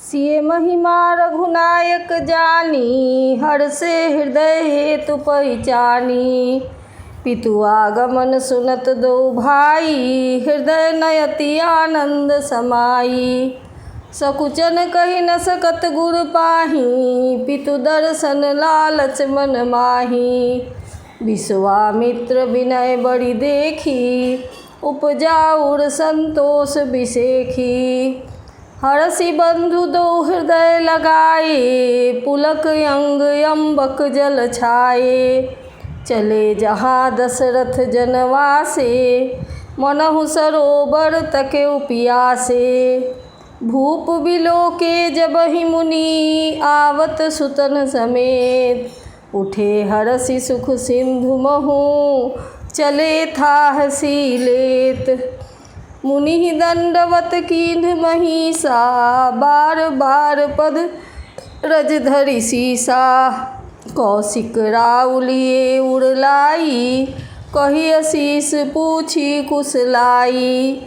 सिय महिमा रघुनायक जानी, हर से हृदय हेतु पहिचानी। पितु आगमन सुनत दो भाई, हृदय नयति आनंद समाई। सकुचन कहि न सकत गुर पाही, पितु दर्शन लालच मन माही। विश्वामित्र विनय बड़ी देखी, उपजाउर संतोष बिसेखी। हरषि बंधु दो हृदय लगाए, पुलक अंग अम्बक जल छाए। चले जहाँ दशरथ जनवासे, मनहु सरोवर तके पियासे। भूप बिलोके जबहि मुनि, आवत सुतन समेत। उठे हरषि सुख सिंधु महु, चले थाहसि लेत। मुनि दंडवत कीन्ह महिषा, बार बार पद रज धरि सीसा। कौशिक राउलिए उड़लाई, कहि असीस पूछी कुशलाई।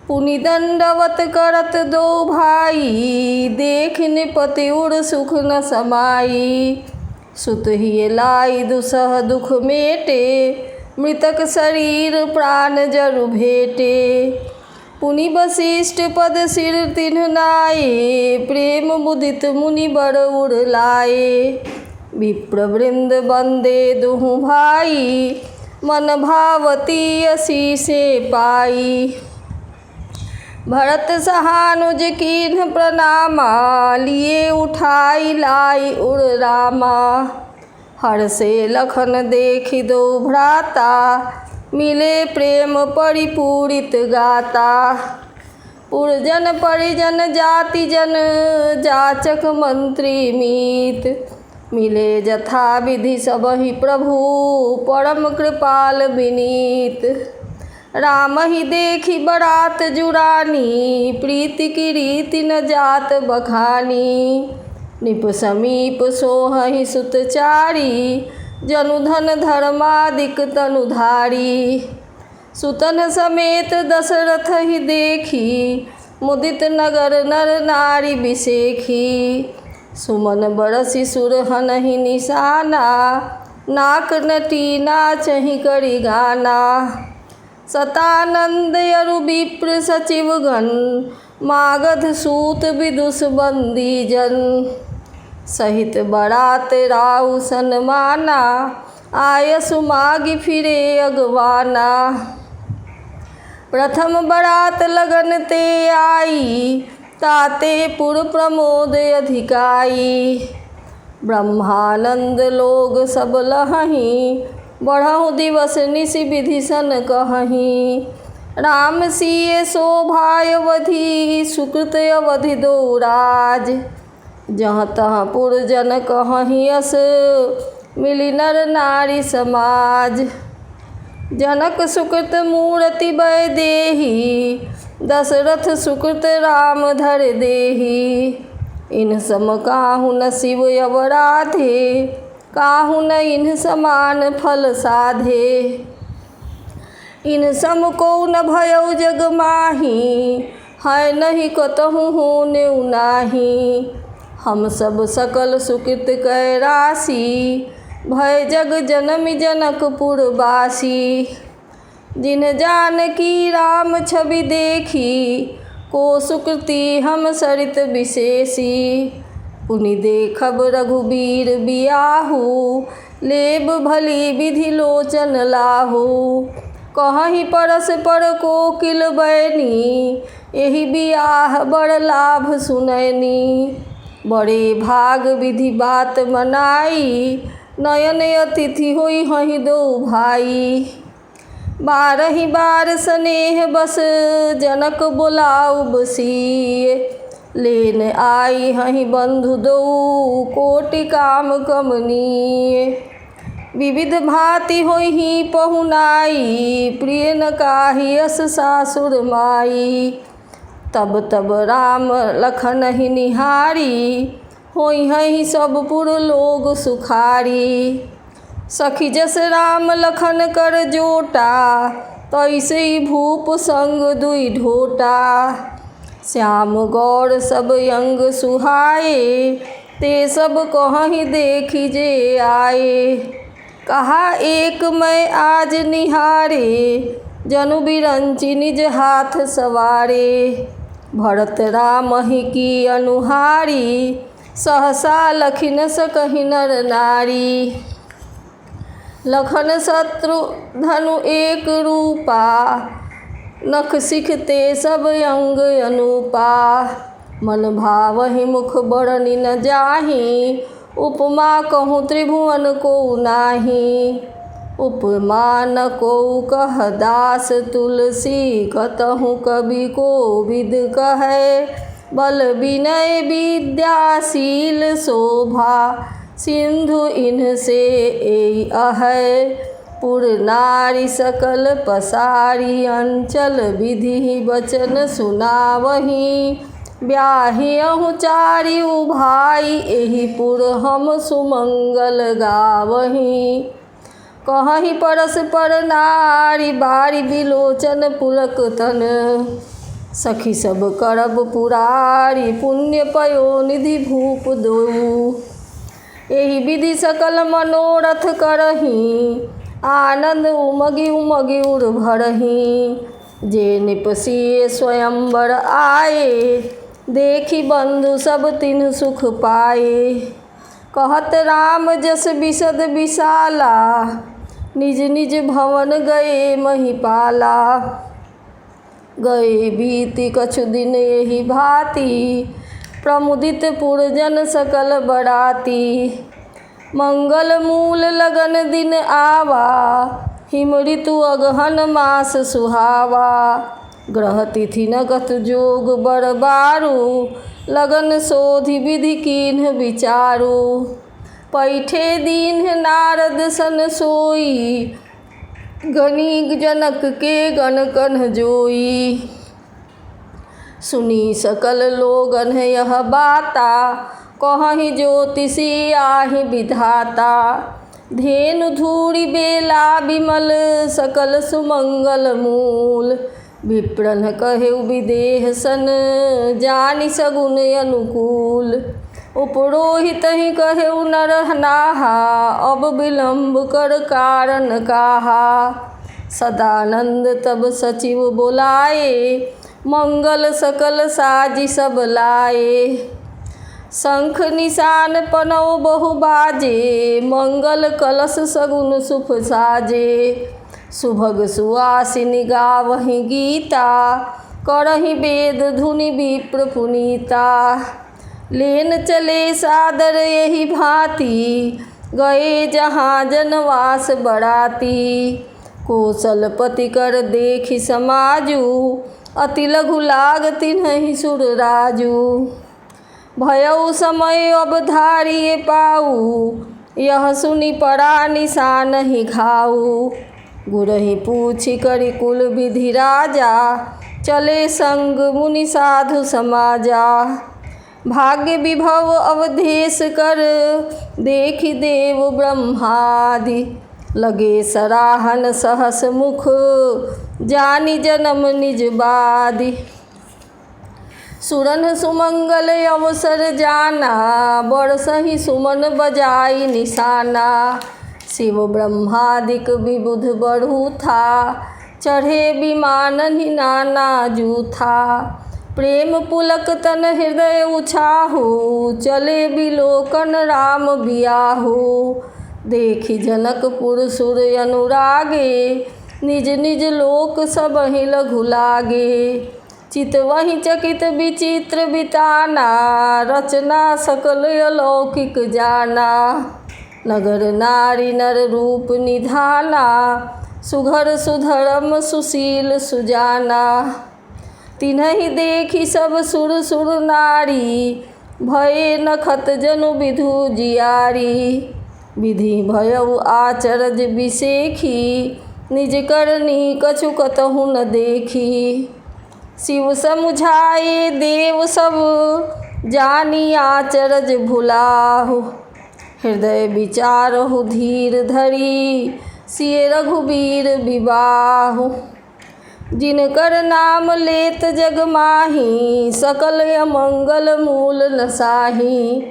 पुनि दंडवत करत दो भाई, देख निपति उड़ सुख न समाई। सुत हिय लाई दुसह दुख मेटे, मृतक शरीर प्राण जरु भेटे। पुनि वशिष्ठ पद सिर तिन्ह नाये, प्रेम मुदित मुनि बर उड़ लाए। विप्र वृंद वंदे दुहु भाई, मन भावती असीसे पाई। भरत सहानुज कीन्ह प्रणामा, लिए उठाई लाई उड़ रामा। हर्षे लखन देखि दो भ्राता, मिले प्रेम परिपूरित गाता। पुरजन परिजन जाति जन, जाचक मंत्री मीत। मिले जथा विधि सबहि प्रभु, परम कृपाल विनीत। राम ही देखी बरात जुरानी, प्रीति की रीति न जात बखानी। निप समीप सोहहि सुत चारी, जनुधन धर्मादिक तनुधारी। सुतन समेत दशरथ ही देखी, मुदित नगर नर नारी बिसेखी। सुमन बरसि सुरहनहि निशाना, नाक नटी नाचहि करि गाना। सतानंद अरु विप्र सचिवगण, मागध सूत विदुष बंदी जन। सहित बरात राउ सन्माना, आयसु मागी फिरे अगवाना। प्रथम बरात लगन ते आई, ताते पुर प्रमोद अधिकाई। ब्रह्मानंद लोग सब लहहीं, बढ़हु दिवस निशि विधि सन कहहीं। राम सिय शोभा अवधि, सुकृत अवधि दो राज। जहाँ तहाँ पुरजन कहहीं यस, मिली नर नारी समाज। जनक सुकृत मूरति वैदेही, दशरथ सुकृत राम धर देही। इन सम काहू न शिव अवराधे, काहू न इन्ह समान फल साधे। इन सम को न भयउ जग माही, है नहीं कतहु होनेउ नाही। हम सब सकल सुकृत कै राशि, भय जग जनमि जनकपुर बासी। जिन जानकी राम छवि देखी, को सुकृति हम सरित विशेषी। पुनि देखब रघुबीर बियाहू, लेब भली विधि लोचन लाहू। कहहीं परस्पर कोकिल बैनी, एहि बियाह बड़ लाभ सुनैनी। बड़े भाग विधि बात मनाई, नयन अतिथि होई हहि दो भाई। बारहि बार स्नेह बस, जनक बोलाउ बसिए। लेन आई हहि बंधु दो, कोटि काम कमनीय। विविध भांति होई पहुनाई, प्रिय न काही अस सासुर माई। तब तब राम लखन ही निहारी, होई हहि सब पुर लोग सुखारी। सखी जस राम लखन कर जोटा, तैसे भूप संग दुई ढोटा। श्याम गौर सब अंग सुहाए, ते सब कहीं देखी जे आए। कहा एक मैं आज निहारे, जनु बिरंची निज हाथ सवारे। भरत राम ही की अनुहारी, सहसा लखिन सकहि नर नारी। लखन शत्रुधनु एक रूपा, नख सिखते सब अंग अनूपा। मन भावहि मुख बरनि न जाहि, उपमा कहूँ त्रिभुवन को नाही। उपमा न को कह दास तुलसी, कतहु कवि कोविद कहे। बल विनय विद्याशील शोभा, सिंधु इनसे एई अहै। पुर नारी सकल पसारी, अंचल विधि वचन सुनावही। ब्याहियहु चारिउ भाई, एहि पुर हम सुमंगल गावही। कहहि परस्पर नारी, बारी बिलोचन पुलक तन। सखी सब करब पुरारी, पुण्य पयो निधि भूप दो। एहि विधि सकल मनोरथ करही, आनंद उमगी उमगी उर भरही। जे निपसिए स्वयंवर आए, देखी बंधु सब तिन्ह सुख पाए। कहत राम जस बिशद विशाला, निज निज भवन गए महिपाला। गए बीति कछु दिन यही भांति, प्रमुदित पुरजन सकल बराती। मंगल मूल लगन दिन आवा, हिम ऋतु अगहन मास सुहावा। ग्रह तिथि नगत जोग बर बारू, लगन शोधि विधि कीन्ह विचारू। पैठे दीन्ह नारद सन सोई, गनी जनक के गण कन्ह जोई। सुनी सकल लोगन यह बाता, कहहि ज्योतिषी आहि विधाता। धेनु धूरि बेला विमल, सकल सुमंगल मूल। विप्रन कहेउ विदेह सन, जानि सगुन अनुकूल। उपरोहित ही कहेउ नर नाहा, अब विलंब कर कारण काहा। सदानंद तब सचिव बोलाए, मंगल सकल साजी सब लाए। शंख निशान पनौ बहु बाजे, मंगल कलश सगुन सुख साजे। सुभग सुआसिनी गावहि गीता, करहि वेद धुनि विप्र पुनीता। लेन चले सादर यही भांति, गए जहाँ जनवास बराती। कौशलपति कर देखि समाजू, अति लघु लाग तिन्हि सुर राजू। भयउ समय अब धारिये पाऊ, यह सुनि पड़ा निशान ही घाऊ। गुरहि पूछि करि कुल विधि राजा, चले संग मुनि साधु समाजा। भाग्य विभव अवधेश कर, देखि देव ब्रह्मादि। लगे सराहन सहस मुख, जानि जन्म निज बादि। सुरन सुमंगल अवसर जाना, बरसहि सुमन बजाई निशाना। शिव ब्रह्मादिक विबुध बढ़ू था, चढ़े विमानहि नाना जूथा। प्रेम पुलक तन हृदय उछाहू, चले बिलोकन राम बियाहू। देखि जनकपुर सुर अनुरागे, निज निज लोक सबहि लघु लागे। चितवहि चकित विचित्र बिताना, रचना सकल अलौकिक जाना। नगर नारी नर रूप निधाना, सुघर सुधर्म सुशील सुजाना। तिन्हि देखि सब सुर सुर नारी, भये नखत जनु विधु जियारी। विधि भयउ आचरज बिसेखी, निज करनी कछु कतहु न देखी। शिव समुझाए देव सब, जानी आचरज भुलाहु। हृदय विचारहु धीर धरी, सिय रघुबीर विबाहु। जिनकर नाम लेत जग माही, सकल अमंगल मूल नसाही।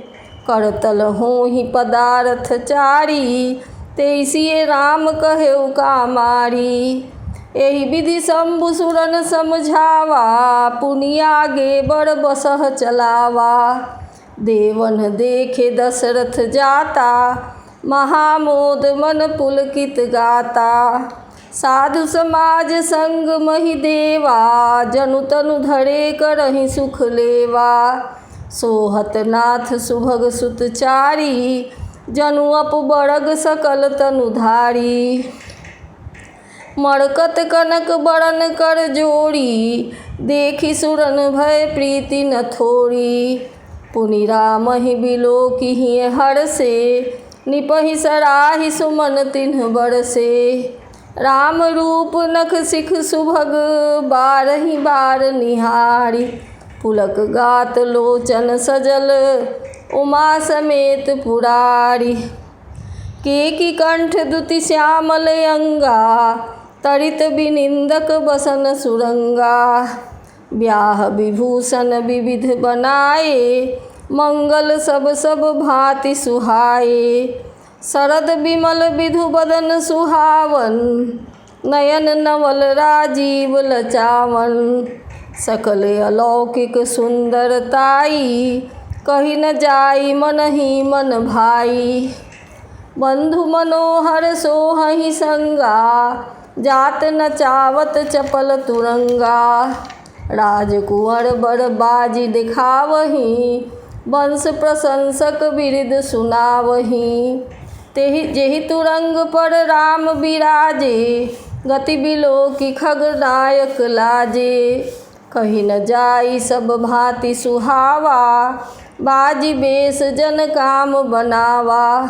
करतल होहि पदार्थ चारी, तेसिए राम कहेउ कामारी। एहि विधि शंभु सुरन समझावा, पुनि आगे बड़ बसह चलावा। देवन देखे दशरथ जाता, महामोद मन पुलकित गाता। साधु समाज संग महि देवा, जनु तनु धरे करहि सुख लेवा। सोहत नाथ सुभग सुत चारी, जनु अपबरग सकल तनुधारी। मरकत कनक बरन कर जोड़ी, देखि सुरन भय प्रीति न थोड़ी। पुनि रामहि बिलोकिहि हरषे, निपहि सराहि सुमन तिन्ह बरसे। राम रूप नख सिख सुभग, बारहि बार निहारी। पुलक गात लोचन सजल, उमा समेत पुरारी। केकी कंठ दुति श्यामल अंगा, तरित बिनिंदक बसन सुरंगा। ब्याह विभूषण विविध बनाए, मंगल सब सब भांति सुहाए। शरद विमल विधु बदन सुहावन, नयन नवल राजीव लचावन। सकल अलौकिक सुंदरताई, कहि न जाई मनहि मन भाई। बंधु मनोहर सोहहि संगा, जात न चावत चपल तुरंगा। राजकुंवर बर बाजी दिखावही, वंश प्रशंसक बिरद सुनावही। तेहि जेहि तुरंग पर राम बिराजे, गति बिलोकि खगनायक लाजे। कहि न जाई सब भांति सुहावा, बाजी बेश जन काम बनावा।